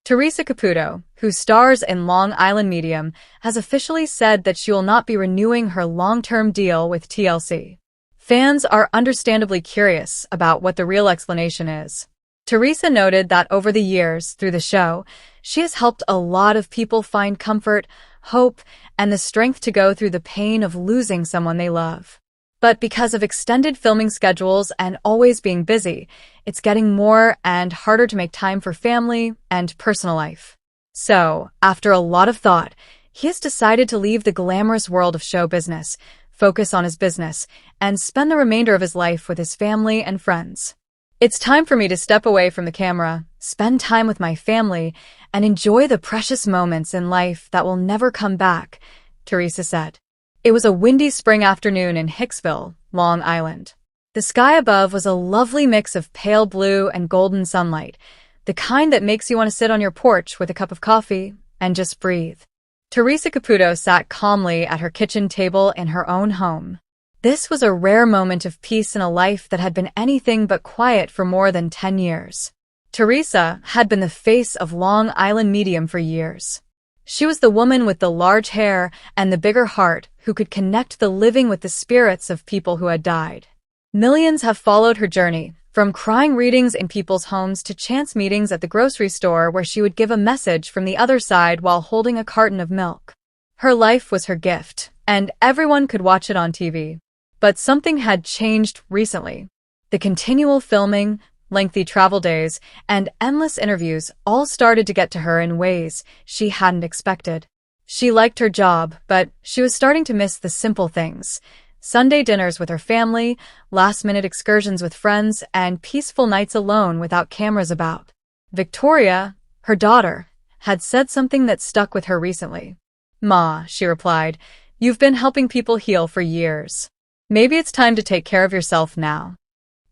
Teresa Caputo, who stars in Long Island Medium, has officially said that she will not be renewing her long-term deal with TLC. Fans are understandably curious about what the real explanation is. Teresa noted that over the years, through the show, she has helped a lot of people find comfort, hope, and the strength to go through the pain of losing someone they love. But because of extended filming schedules and always being busy, it's getting more and harder to make time for family and personal life. So, after a lot of thought, he has decided to leave the glamorous world of show business, focus on his business, and spend the remainder of his life with his family and friends. It's time for me to step away from the camera, spend time with my family, and enjoy the precious moments in life that will never come back, Teresa said. It was a windy spring afternoon in Hicksville, Long Island. The sky above was a lovely mix of pale blue and golden sunlight, the kind that makes you want to sit on your porch with a cup of coffee and just breathe. Teresa Caputo sat calmly at her kitchen table in her own home. This was a rare moment of peace in a life that had been anything but quiet for more than 10 years. Teresa had been the face of Long Island Medium for years. She was the woman with the large hair and the bigger heart who could connect the living with the spirits of people who had died. Millions have followed her journey, from crying readings in people's homes to chance meetings at the grocery store where she would give a message from the other side while holding a carton of milk. Her life was her gift, and everyone could watch it on TV. But something had changed recently. The continual filming, lengthy travel days, and endless interviews all started to get to her in ways she hadn't expected. She liked her job, but she was starting to miss the simple things. Sunday dinners with her family, last-minute excursions with friends, and peaceful nights alone without cameras about. Victoria, her daughter, had said something that stuck with her recently. "Ma," she replied, "you've been helping people heal for years. Maybe it's time to take care of yourself now."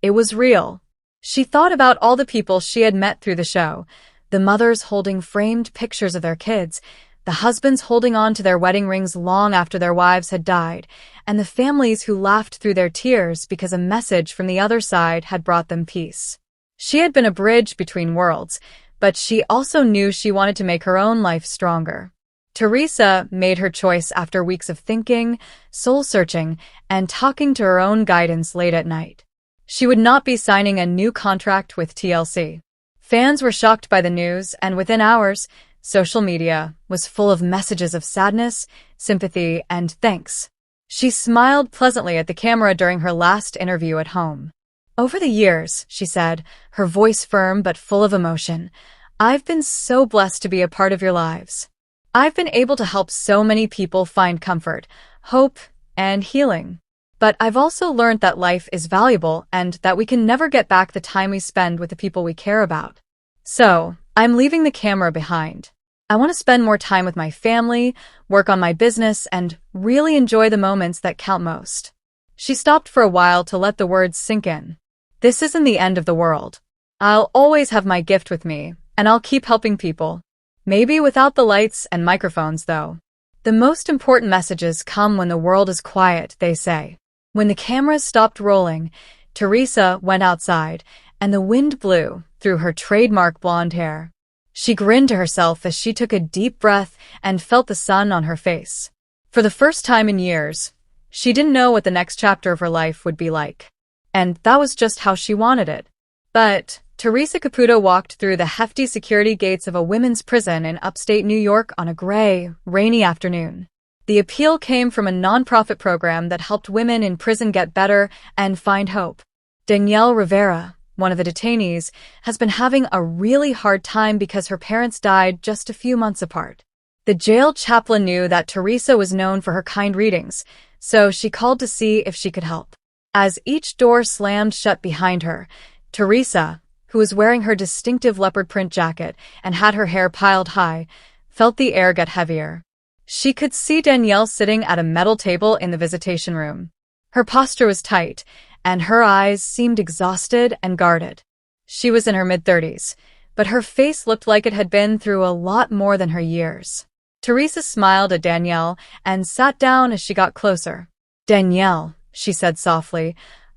It was real. She thought about all the people she had met through the show, the mothers holding framed pictures of their kids, the husbands holding on to their wedding rings long after their wives had died, and the families who laughed through their tears because a message from the other side had brought them peace. She had been a bridge between worlds, but she also knew she wanted to make her own life stronger. Teresa made her choice after weeks of thinking, soul-searching, and talking to her own guidance late at night. She would not be signing a new contract with TLC. Fans were shocked by the news, and within hours, social media was full of messages of sadness, sympathy, and thanks. She smiled pleasantly at the camera during her last interview at home. "Over the years," she said, her voice firm but full of emotion, "I've been so blessed to be a part of your lives. I've been able to help so many people find comfort, hope, and healing. But I've also learned that life is valuable and that we can never get back the time we spend with the people we care about. So, I'm leaving the camera behind. I want to spend more time with my family, work on my business, and really enjoy the moments that count most." She stopped for a while to let the words sink in. "This isn't the end of the world. I'll always have my gift with me, and I'll keep helping people. Maybe without the lights and microphones, though. The most important messages come when the world is quiet," they say. When the cameras stopped rolling, Teresa went outside, and the wind blew through her trademark blonde hair. She grinned to herself as she took a deep breath and felt the sun on her face. For the first time in years, she didn't know what the next chapter of her life would be like. And that was just how she wanted it. But Teresa Caputo walked through the hefty security gates of a women's prison in upstate New York on a gray, rainy afternoon. The appeal came from a nonprofit program that helped women in prison get better and find hope. Danielle Rivera, one of the detainees, has been having a really hard time because her parents died just a few months apart. The jail chaplain knew that Teresa was known for her kind readings, so she called to see if she could help. As each door slammed shut behind her, Teresa, who was wearing her distinctive leopard print jacket and had her hair piled high, felt the air get heavier. She could see Danielle sitting at a metal table in the visitation room. Her posture was tight, and her eyes seemed exhausted and guarded. She was in her mid-30s, but her face looked like it had been through a lot more than her years. Teresa smiled at Danielle and sat down as she got closer. "Danielle," she said softly,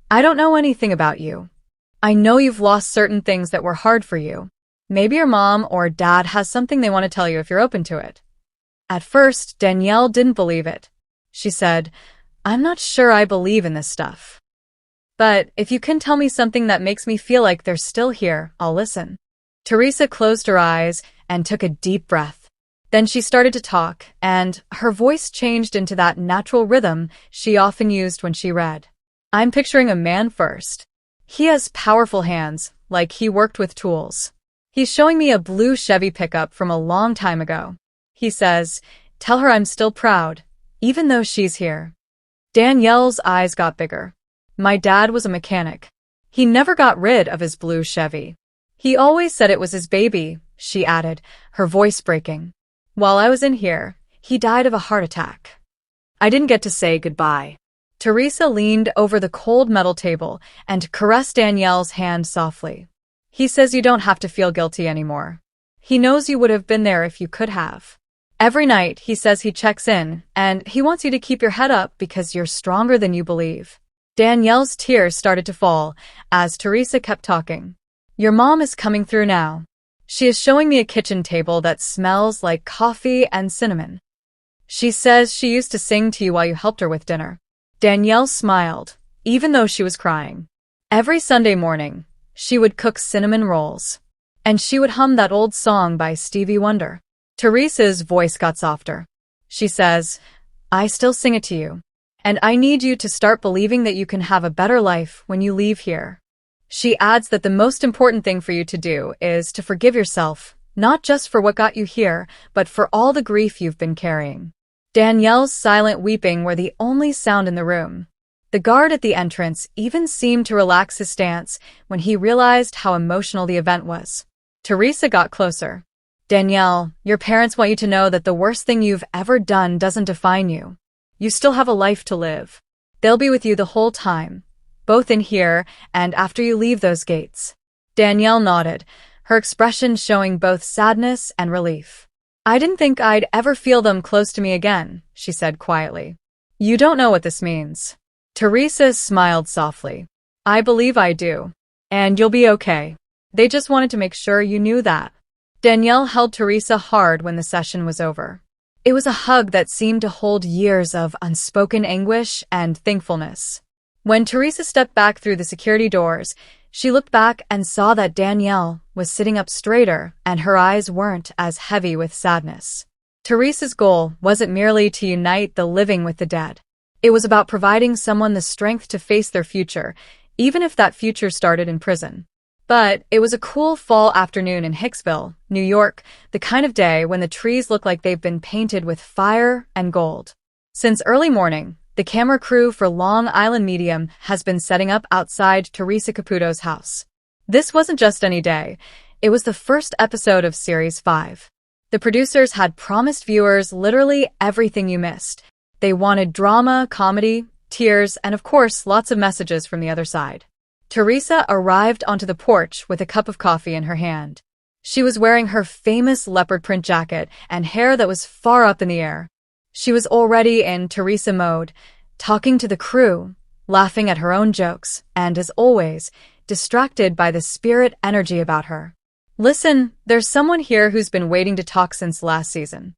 "I don't know anything about you. I know you've lost certain things that were hard for you. Maybe your mom or dad has something they want to tell you if you're open to it." At first, Danielle didn't believe it. She said, "I'm not sure I believe in this stuff. But if you can tell me something that makes me feel like they're still here, I'll listen." Teresa closed her eyes and took a deep breath. Then she started to talk, and her voice changed into that natural rhythm she often used when she read. "I'm picturing a man first. He has powerful hands, like he worked with tools. He's showing me a blue Chevy pickup from a long time ago. He says, 'Tell her I'm still proud, even though she's here.'" Danielle's eyes got bigger. "My dad was a mechanic. He never got rid of his blue Chevy. He always said it was his baby," she added, her voice breaking. "While I was in here, he died of a heart attack. I didn't get to say goodbye." Teresa leaned over the cold metal table and caressed Danielle's hand softly. "He says you don't have to feel guilty anymore. He knows you would have been there if you could have. Every night, he says he checks in, and he wants you to keep your head up because you're stronger than you believe." Danielle's tears started to fall as Teresa kept talking. "Your mom is coming through now. She is showing me a kitchen table that smells like coffee and cinnamon. She says she used to sing to you while you helped her with dinner." Danielle smiled, even though she was crying. "Every Sunday morning, she would cook cinnamon rolls. And she would hum that old song by Stevie Wonder." Teresa's voice got softer. She says, "I still sing it to you. And I need you to start believing that you can have a better life when you leave here." She adds that the most important thing for you to do is to forgive yourself, not just for what got you here, but for all the grief you've been carrying. Danielle's silent weeping were the only sound in the room. The guard at the entrance even seemed to relax his stance when he realized how emotional the event was. Teresa got closer. "Danielle, your parents want you to know that the worst thing you've ever done doesn't define you. You still have a life to live. They'll be with you the whole time, both in here and after you leave those gates." Danielle nodded, her expression showing both sadness and relief. "I didn't think I'd ever feel them close to me again," she said quietly. "You don't know what this means." Teresa smiled softly. "I believe I do. And you'll be okay. They just wanted to make sure you knew that." Danielle held Teresa hard when the session was over. It was a hug that seemed to hold years of unspoken anguish and thankfulness. When Teresa stepped back through the security doors, she looked back and saw that Danielle was sitting up straighter and her eyes weren't as heavy with sadness. Teresa's goal wasn't merely to unite the living with the dead. It was about providing someone the strength to face their future, even if that future started in prison. But it was a cool fall afternoon in Hicksville, New York, the kind of day when the trees look like they've been painted with fire and gold. Since early morning, the camera crew for Long Island Medium has been setting up outside Teresa Caputo's house. This wasn't just any day. It was the first episode of Series 5. The producers had promised viewers literally everything you missed. They wanted drama, comedy, tears, and of course, lots of messages from the other side. Teresa arrived onto the porch with a cup of coffee in her hand. She was wearing her famous leopard print jacket and hair that was far up in the air. She was already in Teresa mode, talking to the crew, laughing at her own jokes, and as always, distracted by the spirit energy about her. "Listen, there's someone here who's been waiting to talk since last season.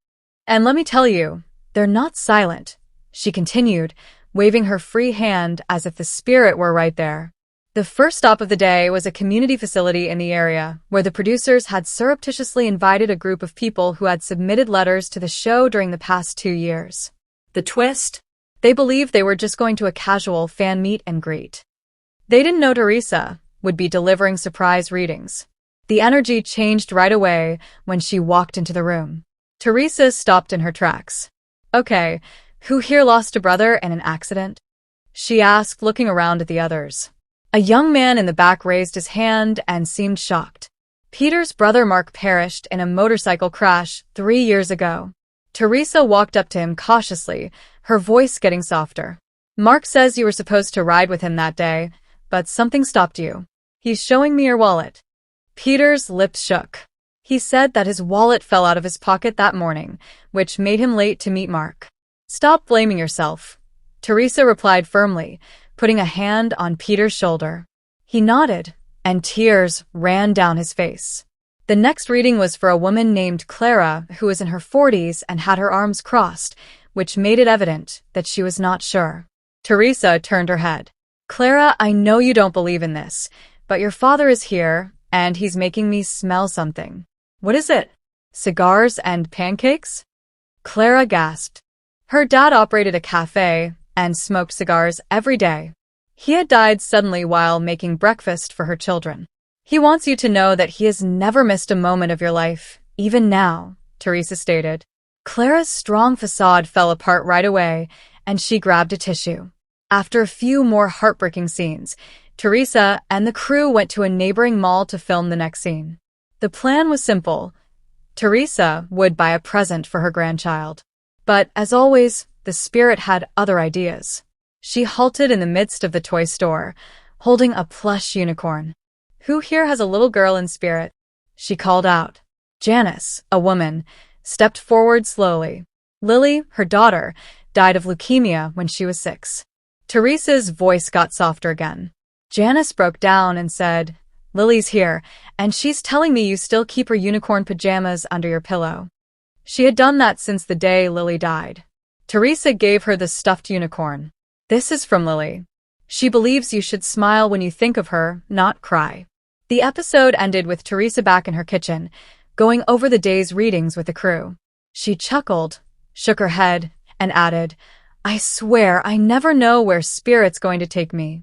And let me tell you, they're not silent," she continued, waving her free hand as if the spirit were right there. The first stop of the day was a community facility in the area where the producers had surreptitiously invited a group of people who had submitted letters to the show during the past 2 years. The twist? They believed they were just going to a casual fan meet and greet. They didn't know Teresa would be delivering surprise readings. The energy changed right away when she walked into the room. Teresa stopped in her tracks. "Okay, who here lost a brother in an accident?" she asked, looking around at the others. A young man in the back raised his hand and seemed shocked. "Peter's brother Mark perished in a motorcycle crash 3 years ago." Teresa walked up to him cautiously, her voice getting softer. "Mark says you were supposed to ride with him that day, but something stopped you. He's showing me your wallet." Peter's lips shook. He said that his wallet fell out of his pocket that morning, which made him late to meet Mark. "Stop blaming yourself," Teresa replied firmly, putting a hand on Peter's shoulder. He nodded, and tears ran down his face. The next reading was for a woman named Clara who was in her 40s and had her arms crossed, which made it evident that she was not sure. Teresa turned her head. Clara, I know you don't believe in this, but your father is here, and he's making me smell something. What is it? Cigars and pancakes? Clara gasped. Her dad operated a cafe and smoked cigars every day. He had died suddenly while making breakfast for her children. He wants you to know that he has never missed a moment of your life, even now, Teresa stated. Clara's strong facade fell apart right away, and she grabbed a tissue. After a few more heartbreaking scenes, Teresa and the crew went to a neighboring mall to film the next scene. The plan was simple. Teresa would buy a present for her grandchild. But, as always, the spirit had other ideas. She halted in the midst of the toy store, holding a plush unicorn. Who here has a little girl in spirit? She called out. Janice, a woman, stepped forward slowly. Lily, her daughter, died of leukemia when she was 6. Teresa's voice got softer again. Janice broke down and said, Lily's here, and she's telling me you still keep her unicorn pajamas under your pillow. She had done that since the day Lily died. Teresa gave her the stuffed unicorn. This is from Lily. She believes you should smile when you think of her, not cry. The episode ended with Teresa back in her kitchen, going over the day's readings with the crew. She chuckled, shook her head, and added, I swear I never know where spirit's going to take me.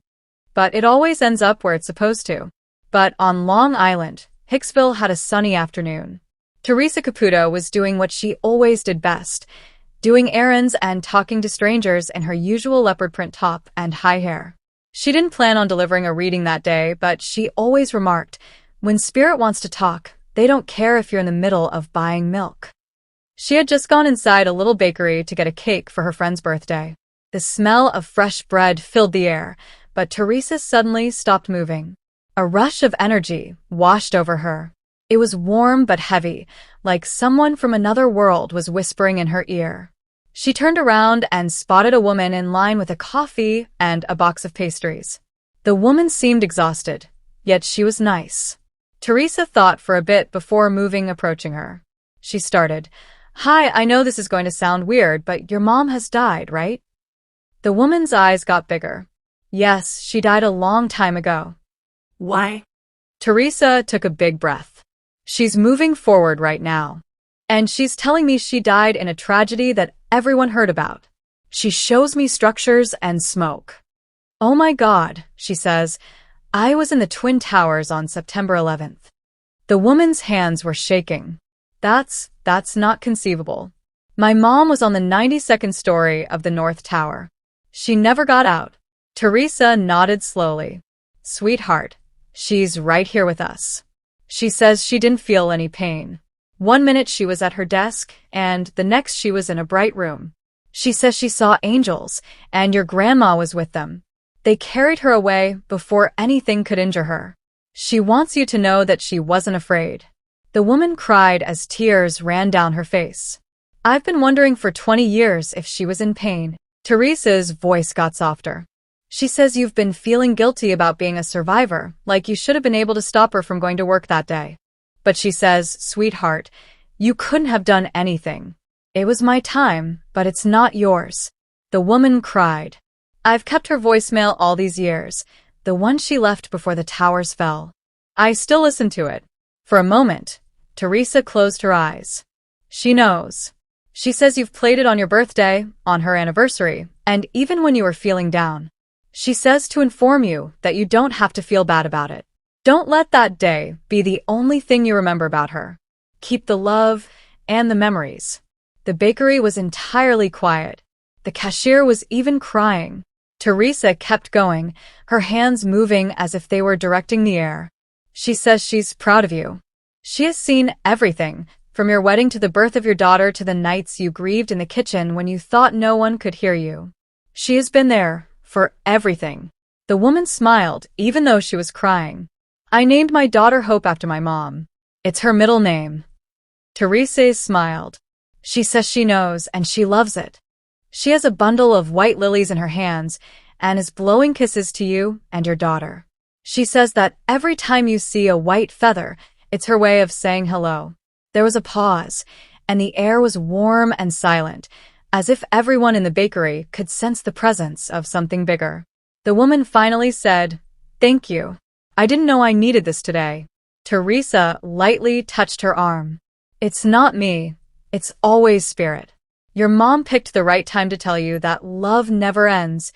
But it always ends up where it's supposed to. But on Long Island, Hicksville had a sunny afternoon. Theresa Caputo was doing what she always did best, doing errands and talking to strangers in her usual leopard print top and high hair. She didn't plan on delivering a reading that day, but she always remarked, when spirit wants to talk, they don't care if you're in the middle of buying milk. She had just gone inside a little bakery to get a cake for her friend's birthday. The smell of fresh bread filled the air, but Teresa suddenly stopped moving. A rush of energy washed over her. It was warm but heavy, like someone from another world was whispering in her ear. She turned around and spotted a woman in line with a coffee and a box of pastries. The woman seemed exhausted, yet she was nice. Teresa thought for a bit before approaching her. She started, Hi, I know this is going to sound weird, but your mom has died, right? The woman's eyes got bigger. Yes, she died a long time ago. Why? Teresa took a big breath. She's moving forward right now. And she's telling me she died in a tragedy that everyone heard about. She shows me structures and smoke. Oh my God, she says, I was in the Twin Towers on September 11th. The woman's hands were shaking. That's not conceivable. My mom was on the 92nd story of the North Tower. She never got out. Teresa nodded slowly. Sweetheart, she's right here with us. She says she didn't feel any pain. One minute she was at her desk, and the next she was in a bright room. She says she saw angels, and your grandma was with them. They carried her away before anything could injure her. She wants you to know that she wasn't afraid. The woman cried as tears ran down her face. I've been wondering for 20 years if she was in pain. Teresa's voice got softer. She says you've been feeling guilty about being a survivor, like you should have been able to stop her from going to work that day. But she says, sweetheart, you couldn't have done anything. It was my time, but it's not yours. The woman cried. I've kept her voicemail all these years, the one she left before the towers fell. I still listen to it. For a moment, Teresa closed her eyes. She knows. She says you've played it on your birthday, on her anniversary, and even when you were feeling down. She says to inform you that you don't have to feel bad about it. Don't let that day be the only thing you remember about her. Keep the love and the memories. The bakery was entirely quiet. The cashier was even crying. Teresa kept going, her hands moving as if they were directing the air. She says she's proud of you. She has seen everything, from your wedding to the birth of your daughter to the nights you grieved in the kitchen when you thought no one could hear you. She has been there for everything. The woman smiled, even though she was crying. I named my daughter Hope after my mom. It's her middle name. Teresa smiled. She says she knows, and she loves it. She has a bundle of white lilies in her hands and is blowing kisses to you and your daughter. She says that every time you see a white feather, It's her way of saying hello. There was a pause, and the air was warm and silent, as if everyone in the bakery could sense the presence of something bigger. The woman finally said, "Thank you. I didn't know I needed this today." Teresa lightly touched her arm. "It's not me. It's always Spirit. Your mom picked the right time to tell you that love never ends,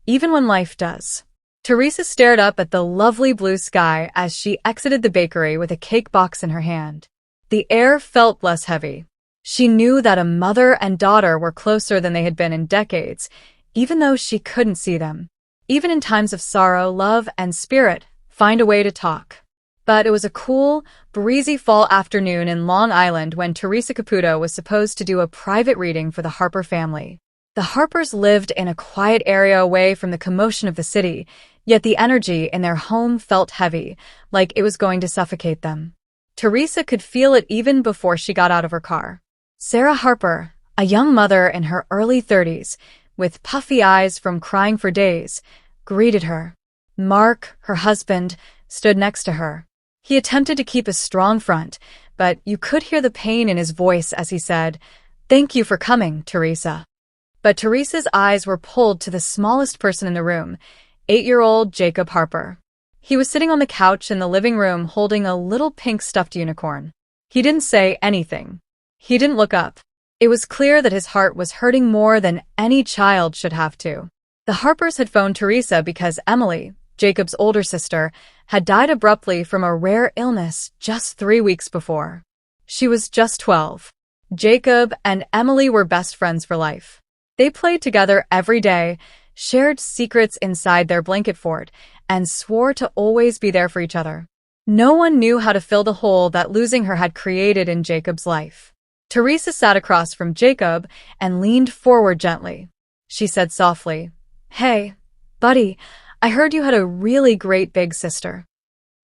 even when life does." Teresa stared up at the lovely blue sky as she exited the bakery with a cake box in her hand. The air felt less heavy. She knew that a mother and daughter were closer than they had been in decades, even though she couldn't see them. Even in times of sorrow, love and Spirit find a way to talk. But it was a cool, breezy fall afternoon in Long Island when Teresa Caputo was supposed to do a private reading for the Harper family. The Harpers lived in a quiet area away from the commotion of the city, yet the energy in their home felt heavy, like it was going to suffocate them. Teresa could feel it even before she got out of her car. Sarah Harper, a young mother in her early 30s, with puffy eyes from crying for days, greeted her. Mark, her husband, stood next to her. He attempted to keep a strong front, but you could hear the pain in his voice as he said, "Thank you for coming, Teresa." But Teresa's eyes were pulled to the smallest person in the room, 8-year-old Jacob Harper. He was sitting on the couch in the living room holding a little pink stuffed unicorn. He didn't say anything. He didn't look up. It was clear that his heart was hurting more than any child should have to. The Harpers had phoned Teresa because Emily, Jacob's older sister, had died abruptly from a rare illness just 3 weeks before. She was just 12. Jacob and Emily were best friends for life. They played together every day, shared secrets inside their blanket fort, and swore to always be there for each other. No one knew how to fill the hole that losing her had created in Jacob's life. Teresa sat across from Jacob and leaned forward gently. She said softly, "Hey, buddy, I heard you had a really great big sister."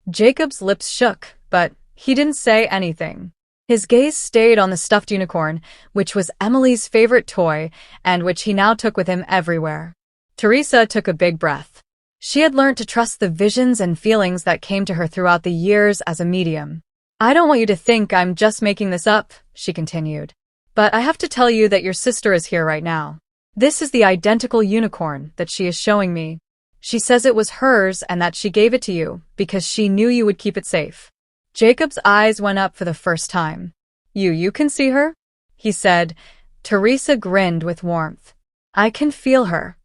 Jacob's lips shook, but he didn't say anything. His gaze stayed on the stuffed unicorn, which was Emily's favorite toy and which he now took with him everywhere. Teresa took a big breath. She had learned to trust the visions and feelings that came to her throughout the years as a medium. "I don't want you to think I'm just making this up," she continued. "But I have to tell you that your sister is here right now. This is the identical unicorn that she is showing me. She says it was hers and that she gave it to you because she knew you would keep it safe." Jacob's eyes went up for the first time. You can see her?" he said. Teresa grinned with warmth. "I can feel her.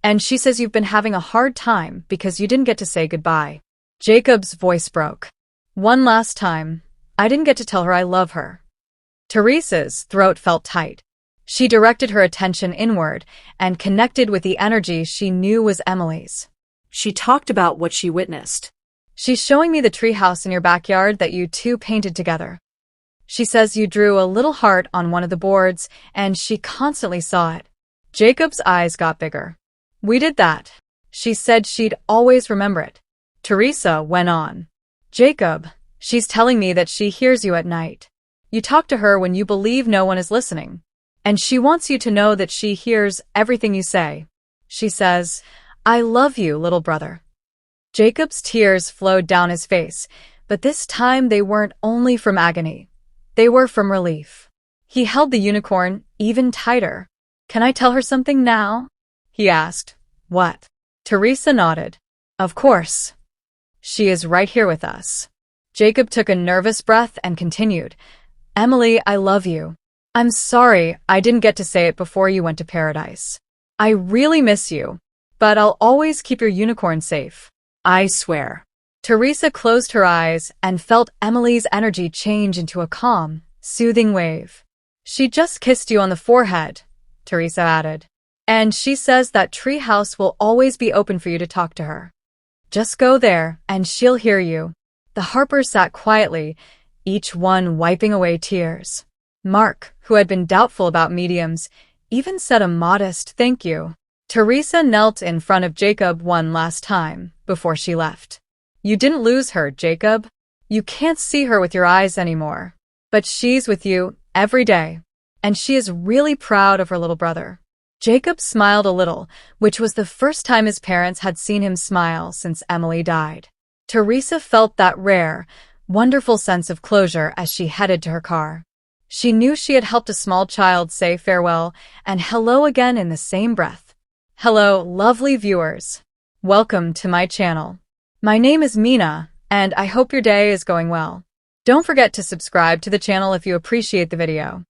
And she says you've been having a hard time because you didn't get to say goodbye." Jacob's voice broke. "One last time. I didn't get to tell her I love her." Teresa's throat felt tight. She directed her attention inward and connected with the energy she knew was Emily's. She talked about what she witnessed. "She's showing me the treehouse in your backyard that you two painted together. She says you drew a little heart on one of the boards, and she constantly saw it." Jacob's eyes got bigger. "We did that. She said she'd always remember it." Teresa went on. "Jacob, she's telling me that she hears you at night. You talk to her when you believe no one is listening. And she wants you to know that she hears everything you say. She says, 'I love you, little brother.'" Jacob's tears flowed down his face, but this time they weren't only from agony. They were from relief. He held the unicorn even tighter. "Can I tell her something now?" he asked. "What?" Teresa nodded. "Of course. She is right here with us." Jacob took a nervous breath and continued, "Emily, I love you. I'm sorry I didn't get to say it before you went to paradise. I really miss you, but I'll always keep your unicorn safe. I swear." Teresa closed her eyes and felt Emily's energy change into a calm, soothing wave. "She just kissed you on the forehead," Teresa added. "And she says that treehouse will always be open for you to talk to her. Just go there and she'll hear you." The Harpers sat quietly, each one wiping away tears. Mark, who had been doubtful about mediums, even said a modest thank you. Teresa knelt in front of Jacob one last time before she left. "You didn't lose her, Jacob. You can't see her with your eyes anymore. But she's with you every day. And she is really proud of her little brother." Jacob smiled a little, which was the first time his parents had seen him smile since Emily died. Teresa felt that rare, wonderful sense of closure as she headed to her car. She knew she had helped a small child say farewell and hello again in the same breath. Hello, lovely viewers. Welcome to my channel. My name is Mina, and I hope your day is going well. Don't forget to subscribe to the channel if you appreciate the video.